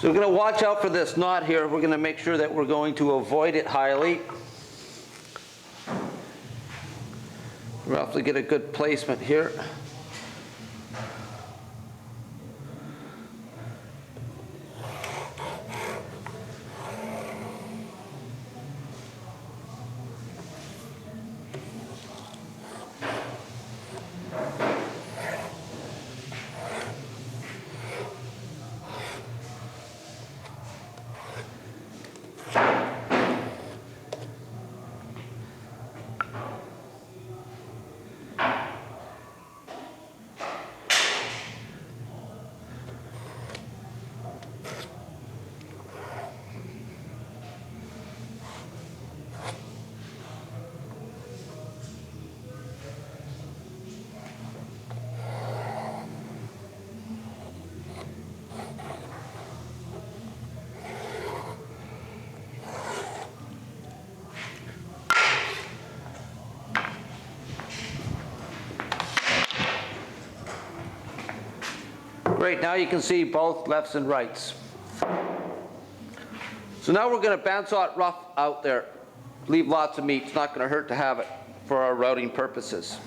So we're going to watch out for this knot here. We're going to make sure that we're going to avoid it highly. Roughly get a good placement here. Great, now you can see both lefts and rights. So now we're going to bandsaw it rough out there. Leave lots of meat. It's not going to hurt to have it for our routing purposes.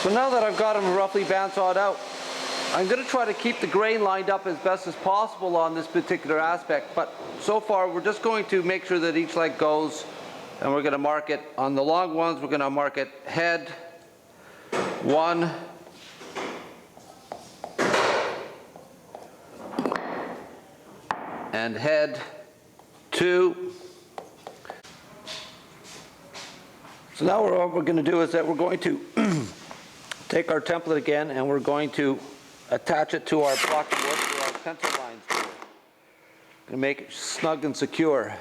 So now that I've got them roughly bandsawed out, I'm going to try to keep the grain lined up as best as possible on this particular aspect, but so far we're just going to make sure that each leg goes, and we're going to mark it on the long ones. We're going to mark it head 1, and head 2. So now what we're going to do is that we're going to take our template again, and we're going to attach it to our block of wood where our pencil lines go. Going to make it snug and secure.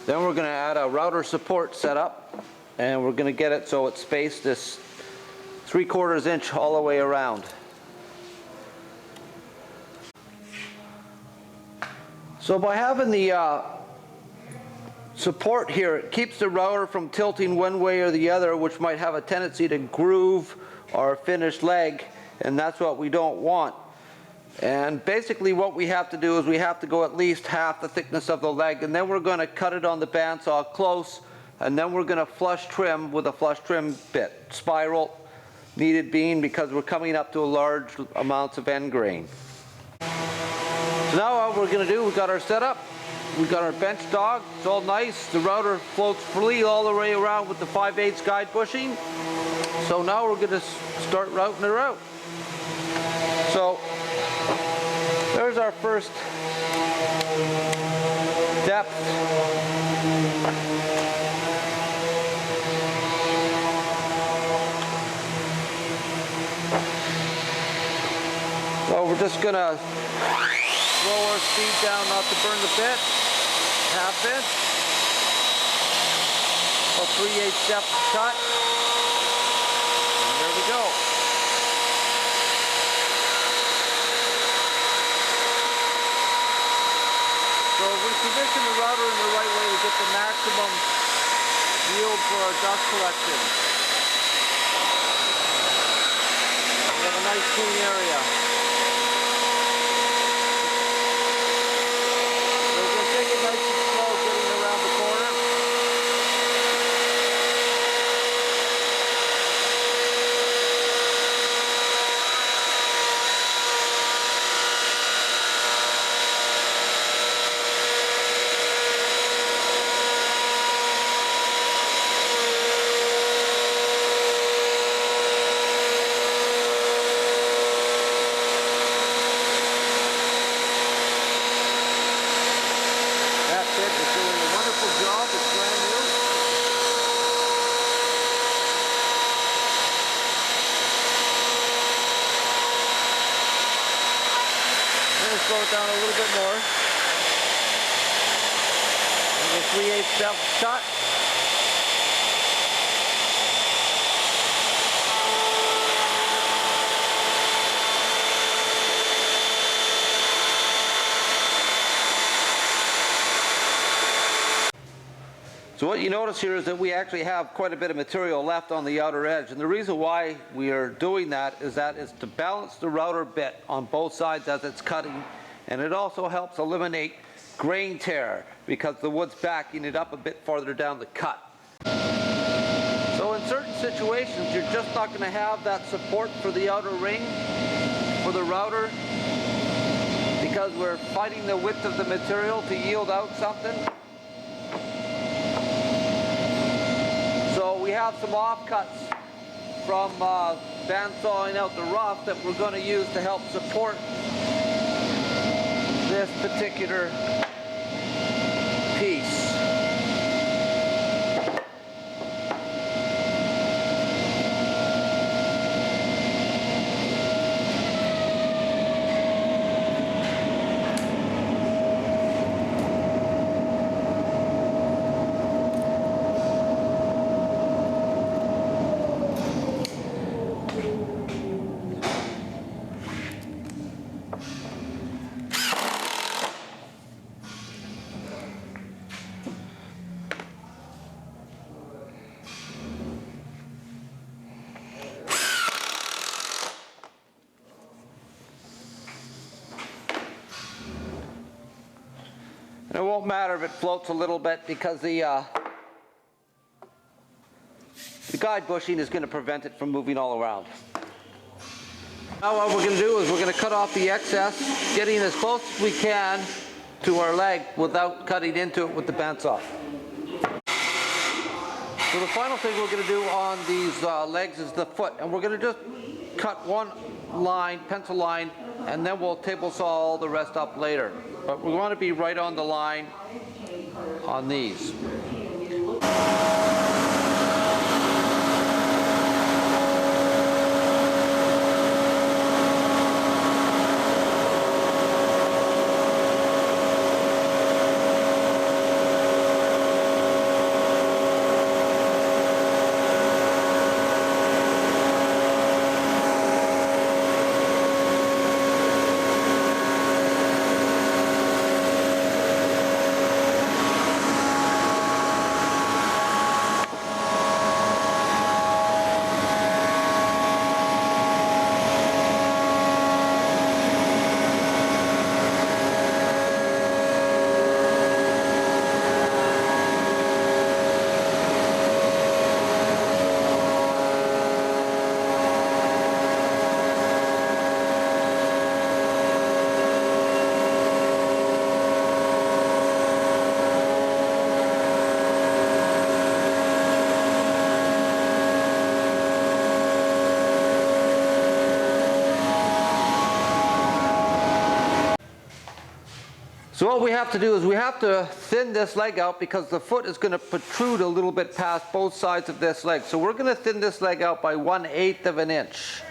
Then we're going to add a router support setup, and we're going to get it so it's spaced this 3/4 inch all the way around. So by having the support here, it keeps the router from tilting one way or the other, which might have a tendency to groove our finished leg, and that's what we don't want. And basically what we have to do is we have to go at least half the thickness of the leg, and then we're going to cut it on the bandsaw close, and then we're going to flush trim with a flush trim bit. Spiral, kneaded bean, because we're coming up to large amounts of end grain. So now what we're going to do, we've got our setup, we've got our bench dog, it's all nice, the router floats freely all the way around with the 5/8 guide bushing. So now we're going to start routing her out. So there's our first depth. So we're just gonna slow our speed down not to burn the bit. Half inch. A 3/8 depth cut. And there we go. So if we position the router in the right way, we get the maximum yield for our dust collection. We have a nice clean area. So we're going to take it nice and slow getting around the corner. Slow it down a little bit more. And a 3/8 depth cut. So what you notice here is that we actually have quite a bit of material left on the outer edge, and the reason why we are doing that is to balance the router bit on both sides as it's cutting, and it also helps eliminate grain tear because the wood's backing it up a bit farther down the cut. So in certain situations you're just not going to have that support for the outer ring for the router because we're fighting the width of the material to yield out something. So we have some offcuts from bandsawing out the rough that we're going to use to help support this particular piece. And it won't matter if it floats a little bit because the guide bushing is going to prevent it from moving all around. Now what we're going to do is we're going to cut off the excess, getting as close as we can to our leg without cutting into it with the bandsaw. So the final thing we're going to do on these legs is the foot, and we're going to just cut one line, pencil line, and then we'll table saw all the rest up later. But we want to be right on the line on these. So what we have to do is we have to thin this leg out because the foot is going to protrude a little bit past both sides of this leg. So we're going to thin this leg out by 1/8 of an inch.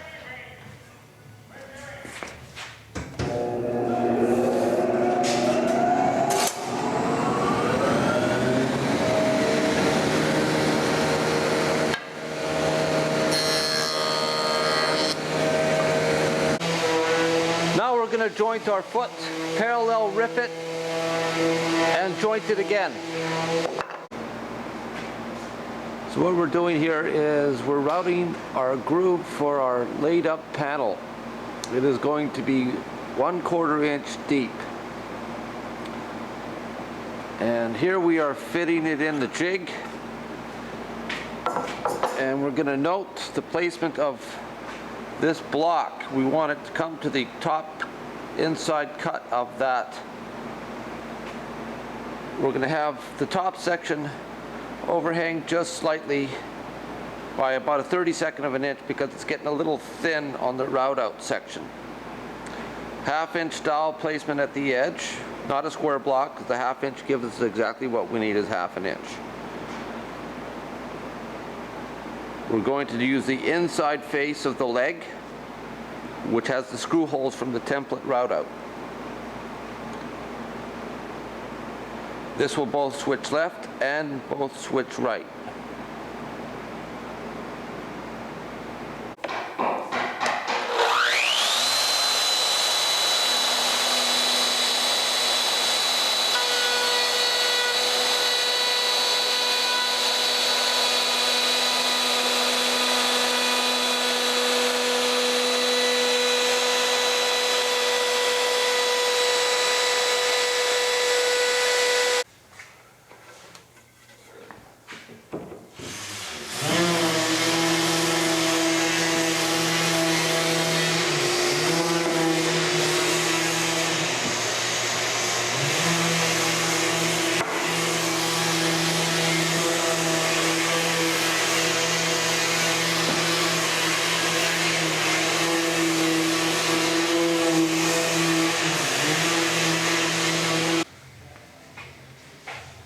Now we're going to joint our foot, parallel rip it, and joint it again. So what we're doing here is we're routing our groove for our laid up panel. It is going to be 1/4 inch deep. And here we are fitting it in the jig. And we're going to note the placement of this block. We want it to come to the top inside cut of that. We're going to have the top section overhang just slightly by about a 32nd of an inch because it's getting a little thin on the route out section. 1/2 inch dowel placement at the edge, not a square block, because the 1/2 inch gives us exactly what we need is 1/2 inch. We're going to use the inside face of the leg, which has the screw holes from the template route out. This will both switch left and both switch right.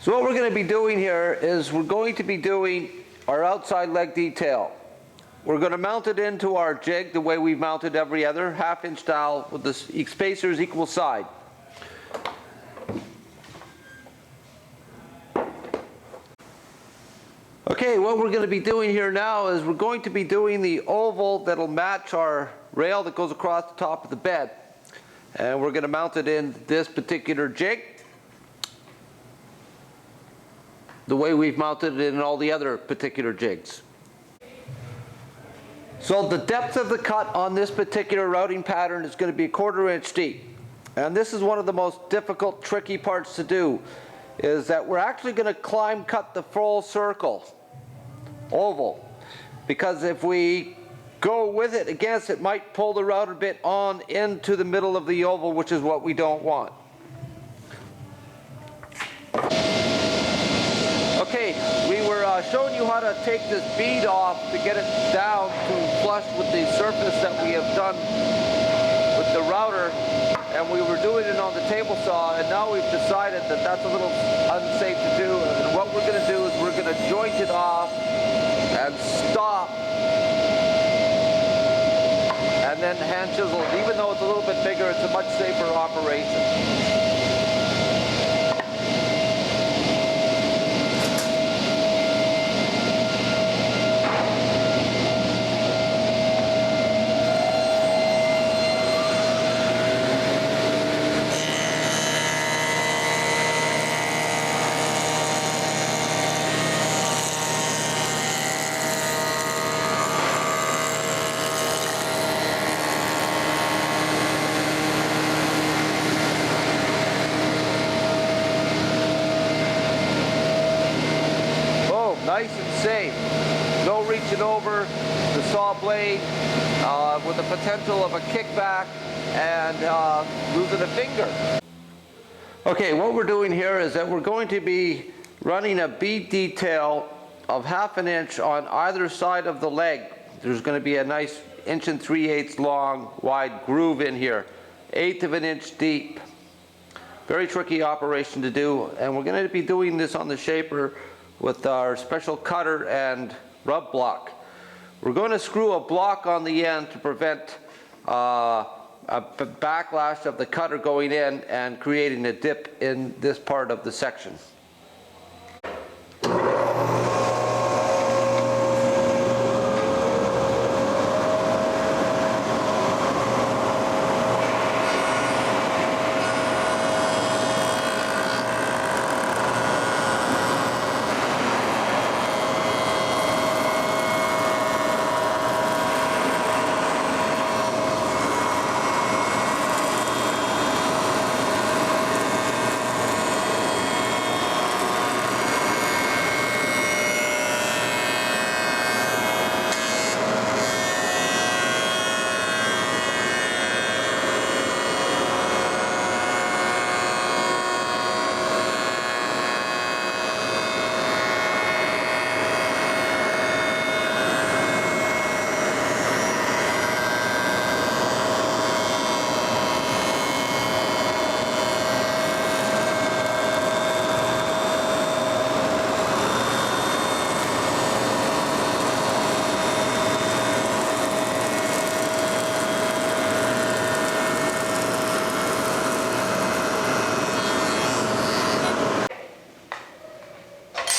So what we're going to be doing here is we're going to be doing our outside leg detail. We're going to mount it into our jig the way we've mounted every other, 1/2 inch dowel with the spacers equal side. Okay, what we're going to be doing here now is we're going to be doing the oval that'll match our rail that goes across the top of the bed. And we're going to mount it in this particular jig, the way we've mounted it in all the other particular jigs. So the depth of the cut on this particular routing pattern is going to be 1/4 inch deep. And this is one of the most difficult, tricky parts to do, is that we're actually going to climb cut the full circle, oval. Because if we go with it against it, might pull the router bit on into the middle of the oval, which is what we don't want. Okay, we were showing you how to take this bead off to get it down to flush with the surface that we have done with the router, and we were doing it on the table saw, and now we've decided that that's a little unsafe to do, and what we're going to do is we're going to joint it off and stop, and then hand chisel it. Even though it's a little bit bigger, it's a much safer operation. Nice and safe. No reaching over the saw blade with the potential of a kickback and losing a finger. Okay, what we're doing here is that we're going to be running a bead detail of 1/2 inch on either side of the leg. There's going to be a nice 1 3/8 long wide groove in here, 1/8 of an inch deep. Very tricky operation to do, and we're going to be doing this on the shaper with our special cutter and rub block. We're going to screw a block on the end to prevent a backlash of the cutter going in and creating a dip in this part of the section.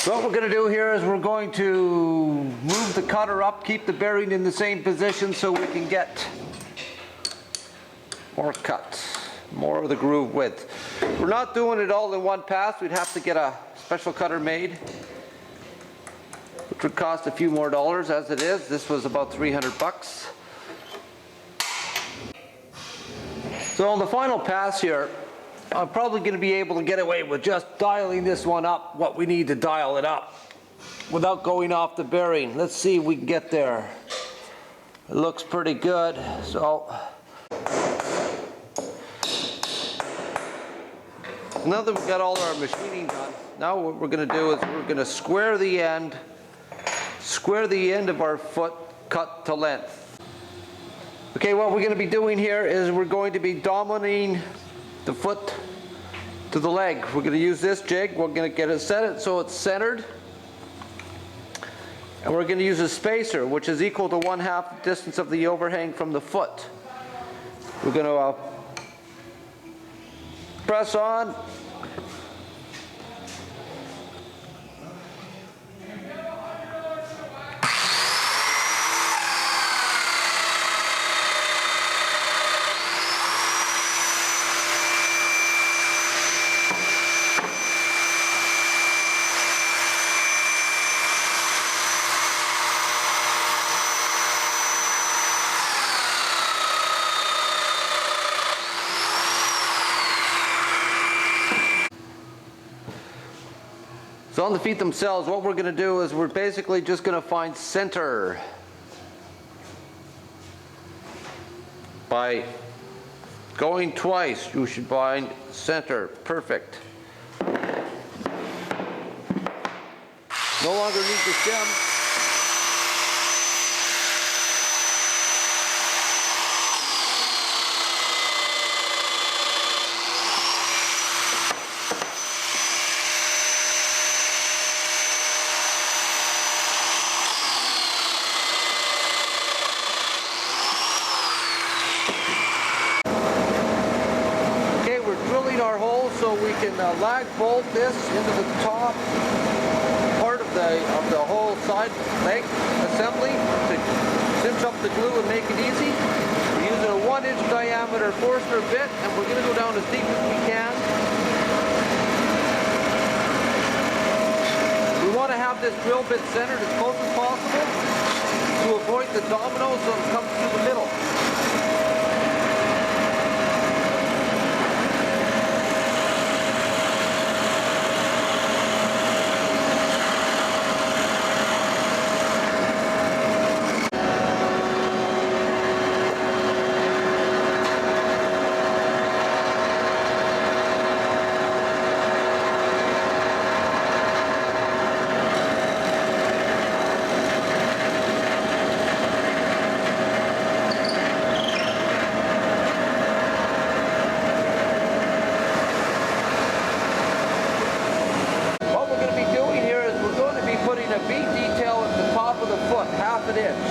So what we're going to do here is we're going to move the cutter up, keep the bearing in the same position so we can get more cuts, more of the groove width. We're not doing it all in one pass. We'd have to get a special cutter made, which would cost a few more dollars as it is. This was about 300 bucks. So on the final pass here, I'm probably going to be able to get away with just dialing this one up, what we need to dial it up, without going off the bearing. Let's see if we can get there. It looks pretty good. So now that we've got all our machining done, now what we're going to do is we're going to square the end of our foot cut to length. Okay, what we're going to be doing here is we're going to be dominating the foot to the leg. We're going to use this jig. We're going to get it set so it's centered. And we're going to use a spacer, which is equal to 1/2 the distance of the overhang from the foot. We're going to press on. So on the feet themselves, what we're going to do is we're basically just going to find center by going twice. You should find center. Perfect. No longer need the stem. Our hole so we can lag bolt this into the top part of the whole side leg assembly to cinch up the glue and make it easy. We're using a 1-inch diameter Forstner bit, and we're going to go down as deep as we can. We want to have this drill bit centered as close as possible to avoid the domino so it comes through the middle. an inch.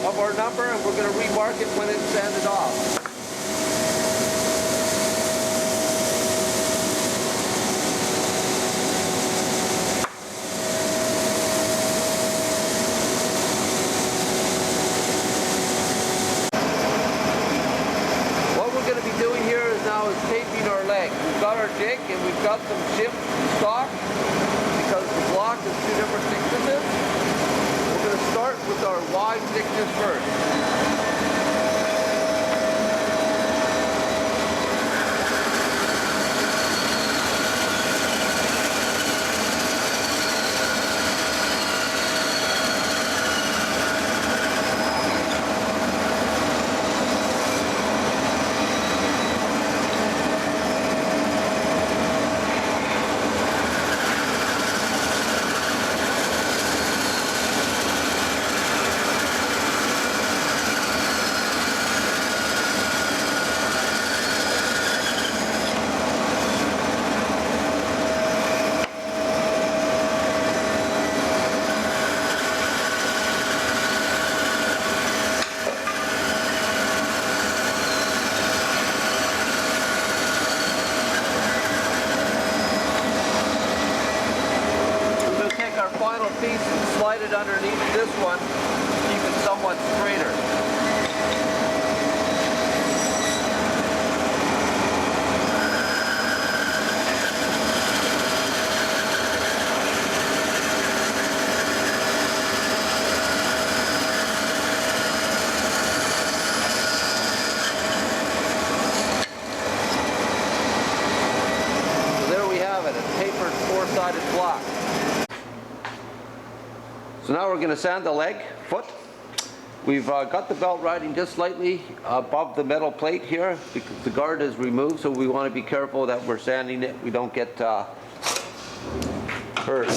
Of our number, and we're going to remark it when it's sanded off. What we're going to be doing here is now is taping our leg. We've got our jig and we've got some chip stock because the block is 2 different thicknesses. We're going to start with our wide thickness first. Piece and slide it underneath this one, keep it somewhat straighter. So there we have it, a tapered 4-sided block. So now we're going to sand the leg, foot. We've got the belt riding just slightly above the metal plate here because the guard is removed, so we want to be careful that we're sanding it, we don't get hurt.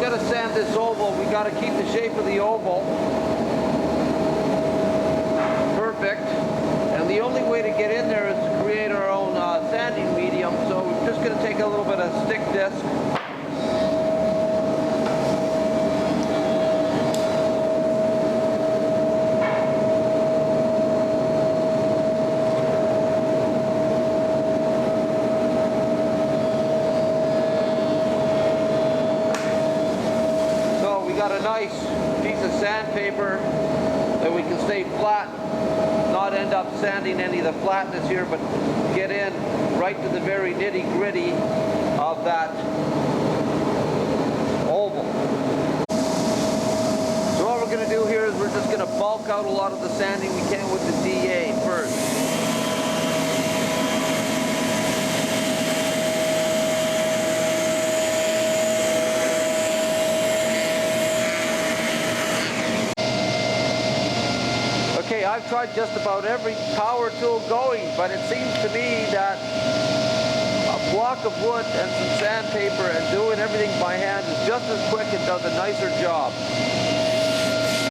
got to sand this oval. We got to keep the shape of the oval perfect. And the only way to get in there is to create our own sanding medium. So we're just going to take a little bit of stick disc. Got a nice piece of sandpaper that we can stay flat, not end up sanding any of the flatness here, but get in right to the very nitty-gritty of that oval. So what we're going to do here is we're just going to bulk out a lot of the sanding we can with the DA first. Okay, I've tried just about every power tool going, but it seems to me that a block of wood and some sandpaper and doing everything by hand is just as quick and does a nicer job.